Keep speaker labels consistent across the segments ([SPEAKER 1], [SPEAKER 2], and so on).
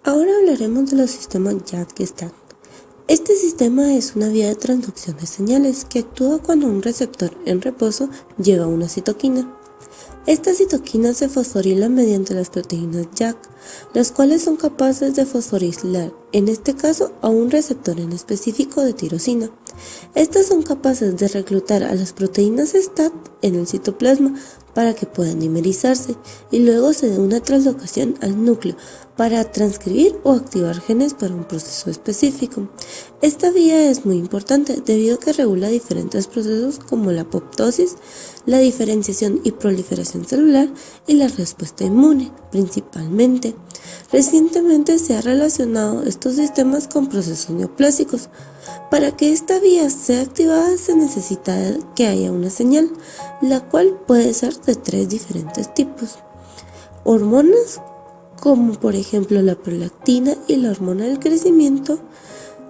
[SPEAKER 1] Ahora hablaremos de los sistemas JAK-STAT. Este sistema es una vía de transducción de señales que actúa cuando un receptor en reposo lleva una citoquina. Esta citoquina se fosforila mediante las proteínas JAK, las cuales son capaces de fosforilar, en este caso, a un receptor en específico de tirosina. Estas son capaces de reclutar a las proteínas STAT en el citoplasma para que puedan dimerizarse y luego se dé una translocación al núcleo para transcribir o activar genes para un proceso específico. Esta vía es muy importante debido a que regula diferentes procesos como la apoptosis, la diferenciación y proliferación celular y la respuesta inmune, principalmente. Recientemente se ha relacionado estos sistemas con procesos neoplásicos. Para que esta vía sea activada se necesita que haya una señal, la cual puede ser de 3 diferentes tipos. Hormonas, como por ejemplo la prolactina y la hormona del crecimiento,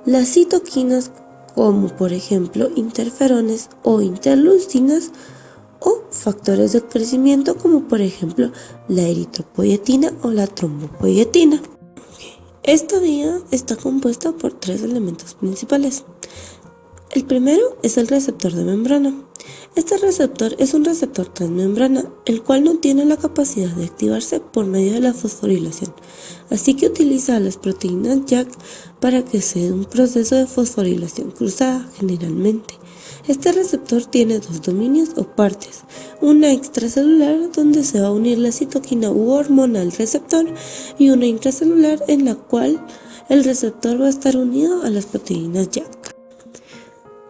[SPEAKER 1] las citoquinas, como por ejemplo interferones o interleucinas, o factores de crecimiento como por ejemplo la eritropoyetina o la trombopoyetina. Esta vía está compuesta por 3 elementos principales. El primero es el receptor de membrana. Este receptor es un receptor transmembrana, el cual no tiene la capacidad de activarse por medio de la fosforilación, así que utiliza a las proteínas JAK para que se dé un proceso de fosforilación cruzada generalmente. Este receptor tiene 2 dominios o partes, una extracelular donde se va a unir la citoquina u hormona al receptor y una intracelular en la cual el receptor va a estar unido a las proteínas JAK.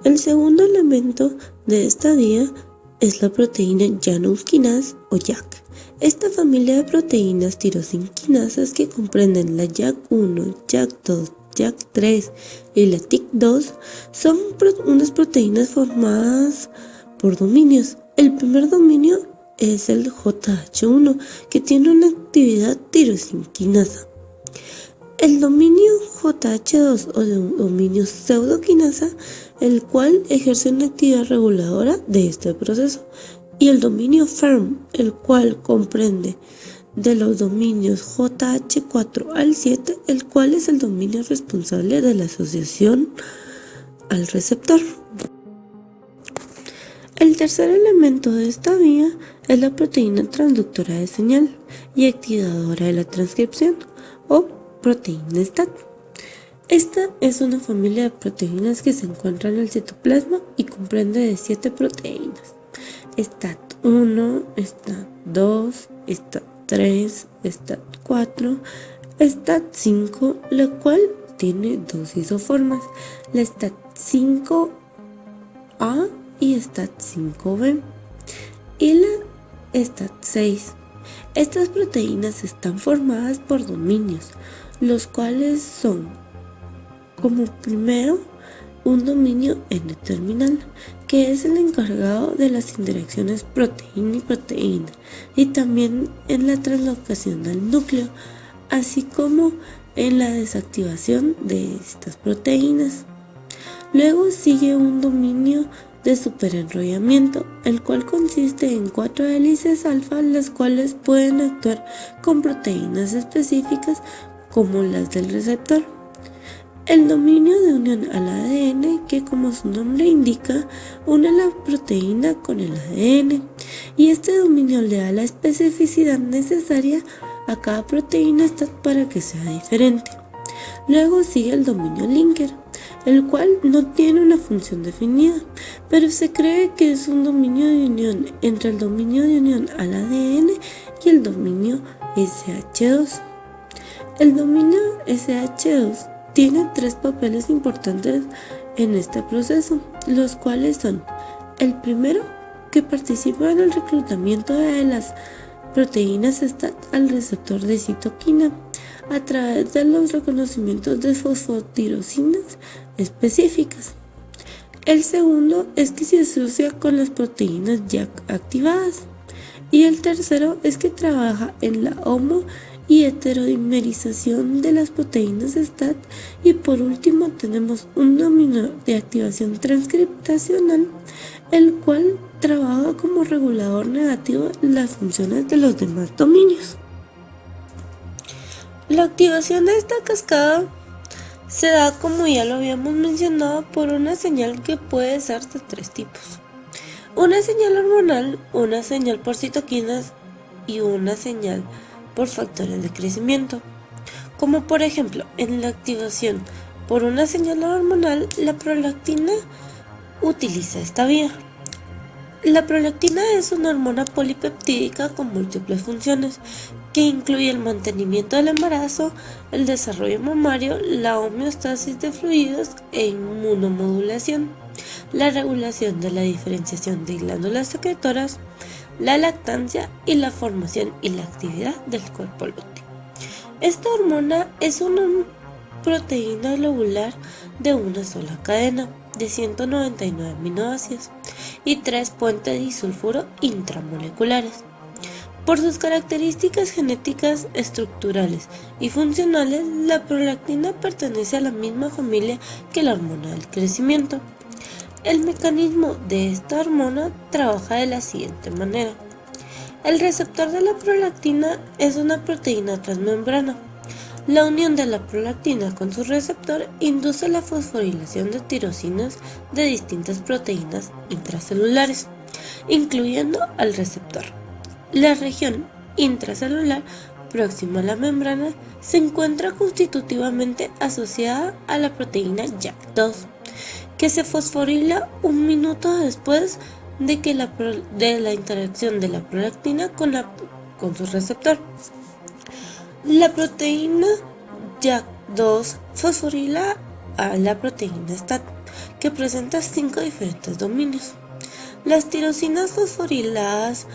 [SPEAKER 1] El segundo elemento de esta vía es la proteína Janus quinasa o JAK. Esta familia de proteínas tirosinquinasas que comprenden la JAK1, JAK2, JAK3 y la TYK2 son unas proteínas formadas por dominios. El primer dominio es el JH1, que tiene una actividad tirosinquinasa. El dominio JH2 o dominio pseudoquinasa, el cual ejerce una actividad reguladora de este proceso, y el dominio FERM, el cual comprende de los dominios JH4 al 7, el cual es el dominio responsable de la asociación al receptor. El tercer elemento de esta vía es la proteína transductora de señal y activadora de la transcripción o proteína STAT. Esta es una familia de proteínas que se encuentra en el citoplasma y comprende de 7 proteínas: STAT1, STAT2, STAT3, STAT4, STAT5, la cual tiene 2 isoformas, la STAT5A y STAT5B, y la STAT6. Estas proteínas están formadas por dominios, los cuales son, como primero, un dominio N-terminal, que es el encargado de las interacciones proteína y proteína, y también en la translocación al núcleo, así como en la desactivación de estas proteínas. Luego sigue un dominio de superenrollamiento, el cual consiste en 4 hélices alfa, las cuales pueden actuar con proteínas específicas como las del receptor. El dominio de unión al ADN, que como su nombre indica, une la proteína con el ADN, y este dominio le da la especificidad necesaria a cada proteína STAT para que sea diferente. Luego sigue el dominio linker, el cual no tiene una función definida, pero se cree que es un dominio de unión entre el dominio de unión al ADN y el dominio SH2. El dominio SH2 tiene 3 papeles importantes en este proceso, los cuales son: el primero, que participa en el reclutamiento de las proteínas STAT al receptor de citoquina a través de los reconocimientos de fosfotirosinas específicas. El segundo es que se asocia con las proteínas JAK activadas. Y el tercero es que trabaja en la homo y heterodimerización de las proteínas STAT. Y por último tenemos un dominio de activación transcriptacional, el cual trabaja como regulador negativo las funciones de los demás dominios. La activación de esta cascada se da, como ya lo habíamos mencionado, por una señal que puede ser de tres tipos: una señal hormonal, una señal por citoquinas y una señal por factores de crecimiento. Como por ejemplo, en la activación por una señal hormonal, la prolactina utiliza esta vía. La prolactina es una hormona polipeptídica con múltiples funciones, que incluye el mantenimiento del embarazo, el desarrollo mamario, la homeostasis de fluidos e inmunomodulación, la regulación de la diferenciación de glándulas secretoras, la lactancia y la formación y la actividad del cuerpo lúteo. Esta hormona es una proteína globular de una sola cadena de 199 aminoácidos y 3 puentes disulfuro intramoleculares. Por sus características genéticas, estructurales y funcionales, la prolactina pertenece a la misma familia que la hormona del crecimiento. El mecanismo de esta hormona trabaja de la siguiente manera. El receptor de la prolactina es una proteína transmembrana. La unión de la prolactina con su receptor induce la fosforilación de tirosinas de distintas proteínas intracelulares, incluyendo al receptor. La región intracelular próxima a la membrana se encuentra constitutivamente asociada a la proteína JAK2, que se fosforila un minuto después de la interacción de la prolactina con su receptor. La proteína JAK2 fosforila a la proteína STAT, que presenta 5 diferentes dominios. Las tirosinas fosforiladas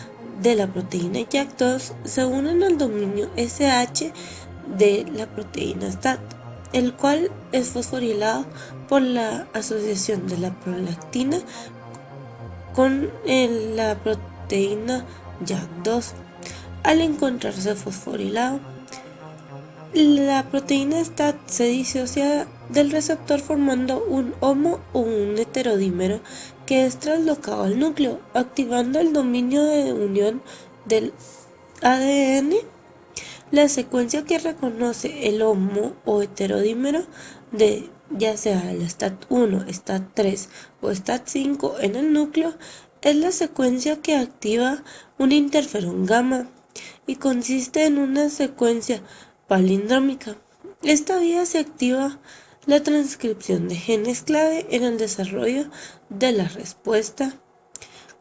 [SPEAKER 1] de la proteína JAK2 se unen al dominio SH de la proteína STAT, el cual es fosforilado por la asociación de la prolactina con la proteína JAK2. Al encontrarse fosforilado, la proteína STAT se disocia del receptor formando un homo o un heterodímero que es traslocado al núcleo, activando el dominio de unión del ADN. La secuencia que reconoce el homo o heterodímero de ya sea el STAT1, STAT3 o STAT5 en el núcleo es la secuencia que activa un interferón gamma y consiste en una secuencia palindrómica. Esta vía se activa la transcripción de genes clave en el desarrollo de la respuesta,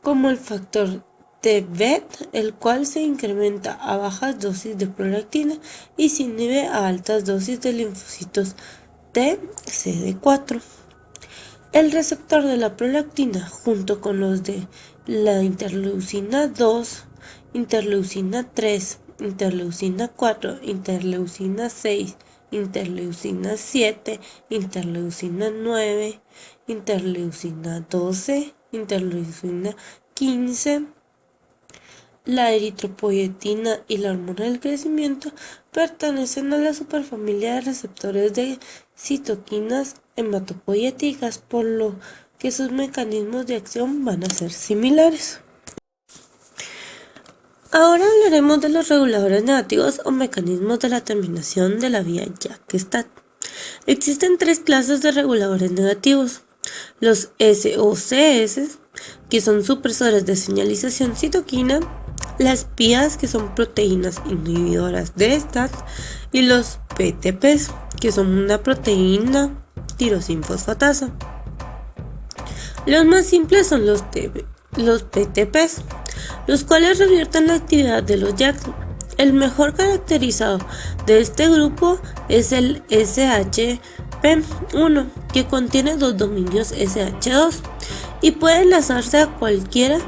[SPEAKER 1] como el factor T-BET, el cual se incrementa a bajas dosis de prolactina y se inhibe a altas dosis de linfocitos T-CD4. El receptor de la prolactina, junto con los de la interleucina 2, interleucina 3, interleucina 4, interleucina 6, interleucina 7, interleucina 9, interleucina 12, interleucina 15, la eritropoyetina y la hormona del crecimiento pertenecen a la superfamilia de receptores de citoquinas hematopoyéticas, por lo que sus mecanismos de acción van a ser similares. Ahora hablaremos de los reguladores negativos o mecanismos de la terminación de la vía JAK-STAT. Existen 3 clases de reguladores negativos: los SOCS, que son supresores de señalización citoquina, las PIAs, que son proteínas inhibidoras de STAT, y los PTPs, que son una proteína tirosinfosfatasa. Los más simples son los PTPs, los cuales revierten la actividad de los JAK. El mejor caracterizado de este grupo es el SHP1, que contiene 2 dominios SH2 y puede enlazarse a cualquiera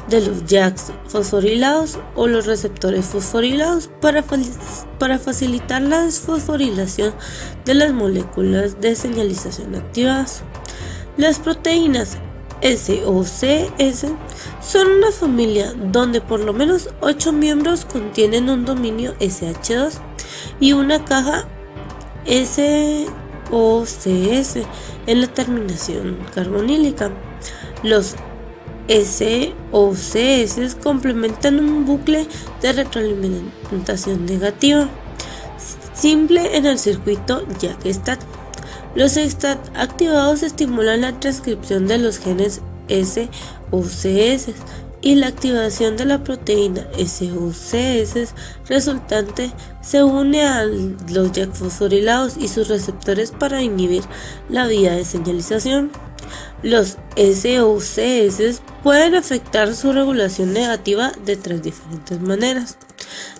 [SPEAKER 1] de los JAKs fosforilados o los receptores fosforilados para facilitar la desfosforilación de las moléculas de señalización activadas. Las proteínas SOCS son una familia donde por lo menos 8 miembros contienen un dominio SH2 y una caja SOCS en la terminación carbonílica. Los SOCS complementan un bucle de retroalimentación negativa. simple en el circuito JAK-STAT. Los STAT activados estimulan la transcripción de los genes SOCS y la activación de la proteína SOCS resultante se une a los JAK fosforilados y sus receptores para inhibir la vía de señalización. Los SOCS pueden afectar su regulación negativa de tres diferentes maneras.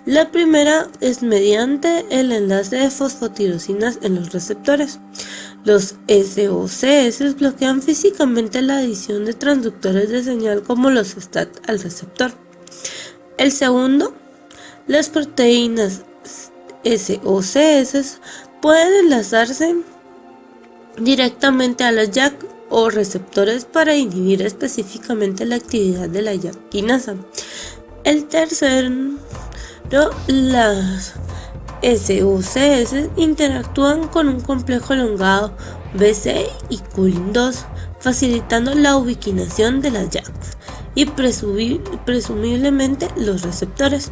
[SPEAKER 1] La primera es mediante el enlace de fosfotirosinas en los receptores. Los SOCS bloquean físicamente la adición de transductores de señal como los STAT al receptor. El segundo, las proteínas SOCS pueden enlazarse directamente a las JAK o receptores para inhibir específicamente la actividad de la JAK quinasa. El tercero, las SOCS interactúan con un complejo elongado BC y Culin-2, facilitando la ubiquinación de las JAK y presumiblemente los receptores.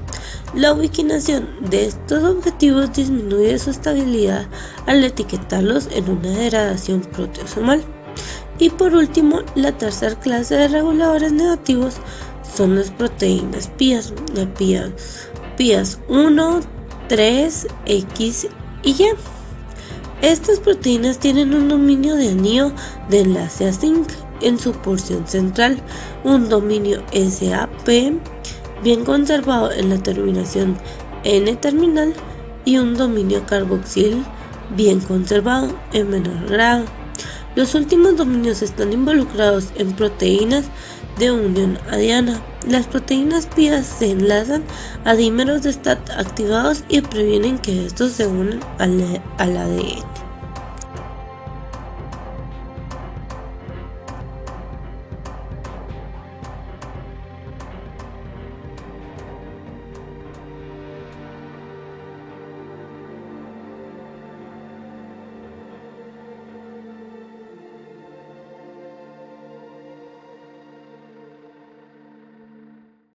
[SPEAKER 1] La ubiquinación de estos objetivos disminuye su estabilidad al etiquetarlos en una degradación proteosomal. Y por último, la tercera clase de reguladores negativos son las proteínas PIAS 1, 3, X y Y. Estas proteínas tienen un dominio de anillo de enlace a zinc en su porción central, un dominio SAP bien conservado en la terminación N-terminal y un dominio carboxil bien conservado en menor grado. Los últimos dominios están involucrados en proteínas de unión adiana. Las proteínas PIAS se enlazan a dímeros de STAT activados y previenen que estos se unan al ADN.